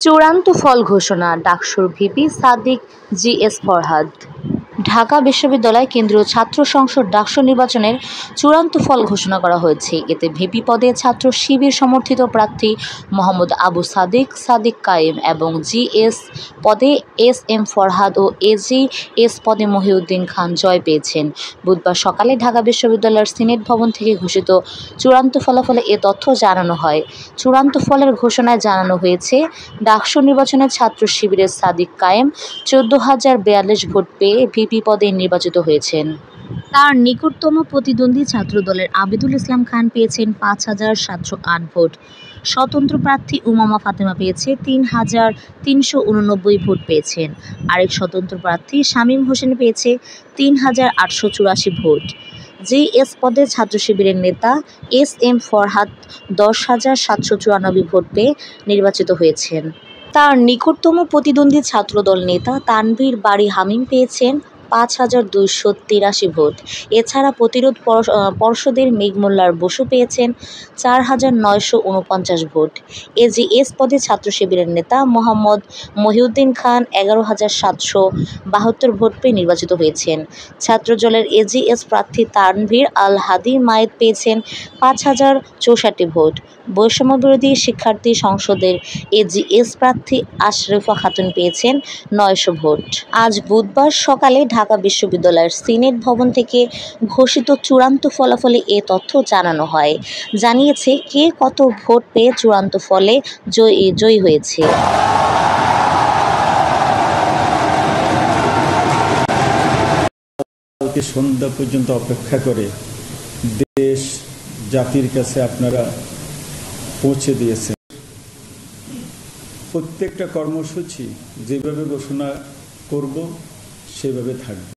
চূড়ান্ত ফল ঘোষণা, ডাকসুর ভিপি সাদিক জিএস ফরহাদ। ঢাকা বিশ্ববিদ্যালয় কেন্দ্রীয় ছাত্র সংসদ ডাকসু নির্বাচনের চূড়ান্ত ফল ঘোষণা করা হয়েছে। এতে ভিপি পদে ছাত্র শিবির সমর্থিত প্রার্থী মোহাম্মদ আবু সাদিক কায়েম এবং জিএস পদে এস এম ফরহাদ ও এজিএস পদে মহিউদ্দিন খান জয় পেয়েছেন। বুধবার সকালে ঢাকা বিশ্ববিদ্যালয়ের সিনেট ভবন থেকে ঘোষিত চূড়ান্ত ফলাফলে এ তথ্য জানানো হয়। চূড়ান্ত ফলের ঘোষণায় জানানো হয়েছে, ডাকসু নির্বাচনে ছাত্র শিবিরের সাদিক কায়েম 14,042 ভোট পেয়ে ভিপি পদে নির্বাচিত হয়েছেন। তার নিকটতম প্রতিদ্বন্দ্বী ছাত্রদলের আবিদুল ইসলাম খান পেয়েছেন 5,708 ভোট। স্বতন্ত্র প্রার্থী উমামা ফাতেমা পেয়েছে 3,389 ভোট পেয়েছেন। আরেক স্বতন্ত্র প্রার্থী শামীম হোসেন পেয়েছে 3,884 ভোট। জিএস পদে ছাত্র শিবিরের নেতা এস এম ফরহাদ 10,794 ভোট পেয়ে নির্বাচিত হয়েছেন। তার নিকটতম প্রতিদ্বন্দ্বী ছাত্রদল নেতা তানভীর বারী হামিম পেয়েছেন 5,283 ভোট। এছাড়া প্রতিরোধ পর্ষদের মেঘমোল্লার বসু পেয়েছেন 4,949 ভোট। এজিএস পদে ছাত্র শিবিরের নেতা মোহাম্মদ মহিউদ্দিন খান 11,772 ভোট পেয়ে নির্বাচিত হয়েছেন। ছাত্রদলের এজিএস প্রার্থী তানভীর আল হাদি মায়েদ পেয়েছেন 5,064 ভোট। বৈষম্যবিরোধী শিক্ষার্থী সংসদের এজিএস প্রার্থী আশরাফা খাতুন পেয়েছেন 900 ভোট। আজ বুধবার সকালে ঢাকা বিশ্ববিদ্যালয়ের সিনেট ভবন থেকে ঘোষিত চূড়ান্ত ফলাফলে এ তথ্য জানানো হয়। জানিয়েছে কে কত ভোট পেয়ে চূড়ান্ত ফলে জয়ী হয়েছে। কালকে সন্ধ্যা পর্যন্ত অপেক্ষা করে দেশ জাতির কাছে আপনারা পৌঁছে দিয়েছেন। প্রত্যেকটা কর্মসূচি যেভাবে ঘোষণা করব সেভাবে থাকবে।